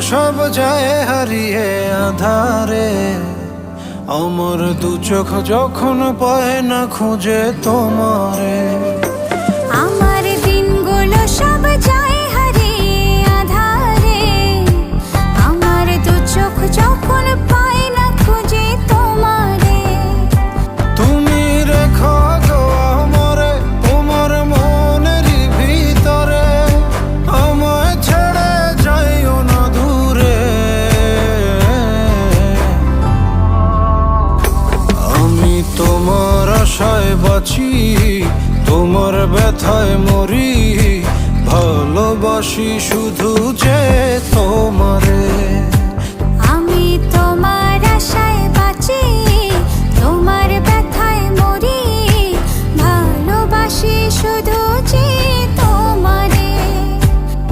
সব যায় হারিয়ে আধারে, আমার দু চোখ যখন পায় না খুঁজে তোমারে। আমার দিনগুলো সব যায় হারিয়ে আধারে, আমার দু চোখ যখন পায় না খুঁজে তোমারে। তুমি রেখো গো আমারে তোমার মনেরই ভিতরে, আমায় ছেড়ে যাইও না দূরে। আমি তোমার আশায় বাঁচি, তোমার ব্যথায় মরি, ভালোবাসি শুধু যে তোমারে।